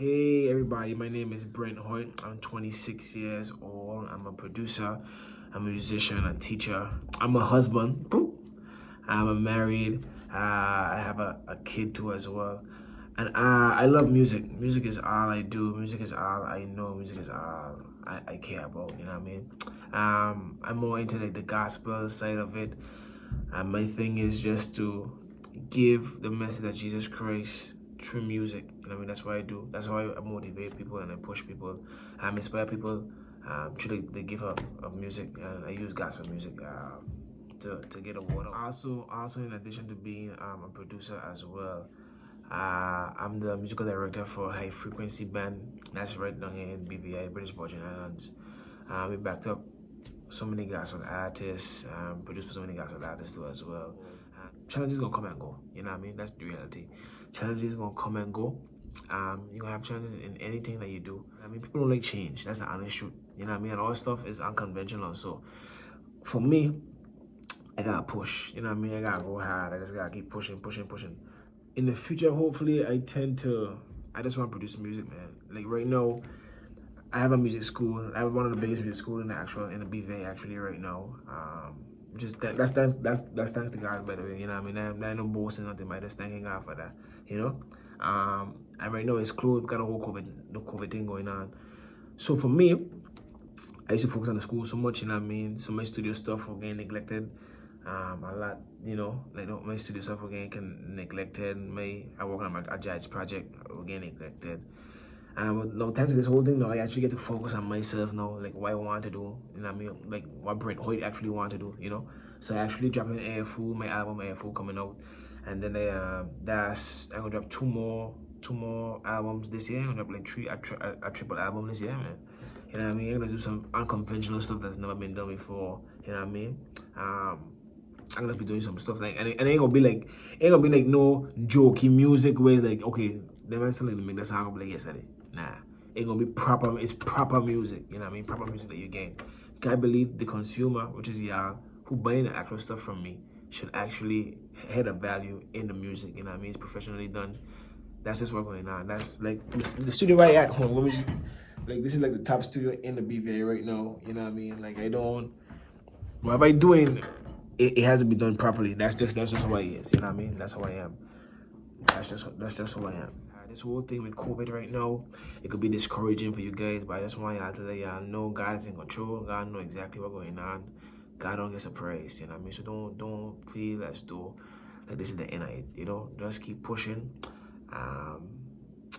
Hey everybody, my name is Brent Hoyte. I'm 26 years old. I'm a producer, I'm a musician, a teacher. I'm a husband. I'm married. I have a kid too as well. And I love music. Music is all I do. Music is all I know. Music is all I care about. You know what I mean? I'm more into like the gospel side of it. My thing is just to give the message of Jesus Christ through music. You know what I mean? That's what I do. That's how I motivate people and I push people. I inspire people through the gift of music. And I use gospel music to get a word out. Also, in addition to being a producer as well, I'm the musical director for High Frequency Band. That's right down here in BVI, British Virgin Islands. We backed up so many gospel artists, produced for so many gospel artists too as well. Challenges gonna come and go, you know what I mean? That's the reality. Challenges gonna come and go. You gonna have challenges in anything that you do. I mean, people don't like change. That's the honest truth. You know what I mean? And all stuff is unconventional. So for me, I gotta push. You know what I mean? I gotta go hard. I just gotta keep pushing. In the future, hopefully, I just want to produce music, man. Like right now, I have a music school. I have one of the biggest music schools in the BVA actually right now. That's thanks to God, by the way. You know what I mean? I no boasting nothing, but I just thanking God for that. You know. And right now it's closed because of the COVID thing going on. So for me, I used to focus on the school so much. You know what I mean? So my studio stuff was getting neglected. A lot, you know, like my studio stuff was getting neglected. I work on a jazz project was getting neglected. But now, thanks to this whole thing, now I actually get to focus on myself now, like what I want to do, you know what I mean? Like what Brent Hoyte actually want to do, you know? So I actually dropping AFU, my album AFU coming out. And then I'm gonna drop two more albums this year. I'm gonna drop like a triple album this year, man. You know what I mean? I'm gonna do some unconventional stuff that's never been done before, you know what I mean? I'm gonna be doing some stuff like, and it ain't gonna be like no jokey music where it's like, okay, they might still make the song like yesterday. Nah, it's gonna be proper. It's proper music. You know what I mean? Proper music that you get. I believe the consumer, which is y'all, who buying the actual stuff from me, should actually head a value in the music. You know what I mean? It's professionally done. That's just what's going on. That's like the studio right at home. Like this is like the top studio in the BVA right now. You know what I mean? Like what am doing? It has to be done properly. That's just how I is. You know what I mean? That's how I am. That's just who I am. This whole thing with COVID right now, it could be discouraging for you guys, but I just want y'all to let y'all know God is in control. God know exactly what's going on. God don't get surprised. You know what I mean? So don't feel as though like this is the end of it. You know, just keep pushing. I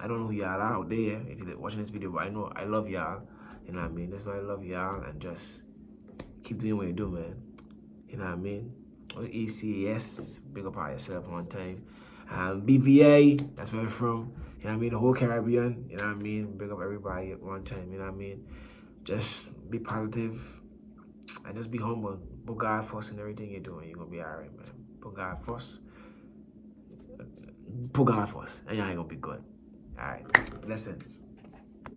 don't know who y'all are out there if you're watching this video, but I know I love y'all. You know what I mean? That's why I love y'all, and just keep doing what you do, man. You know what I mean? OECS, big up on yourself one time. BVA, that's where I'm from. You know what I mean? The whole Caribbean, you know what I mean? Big up everybody at one time, you know what I mean? Just be positive and just be humble. Put God first in everything you're doing. You're gonna be alright, man. Put God first. And you're gonna be good. Alright. Blessings.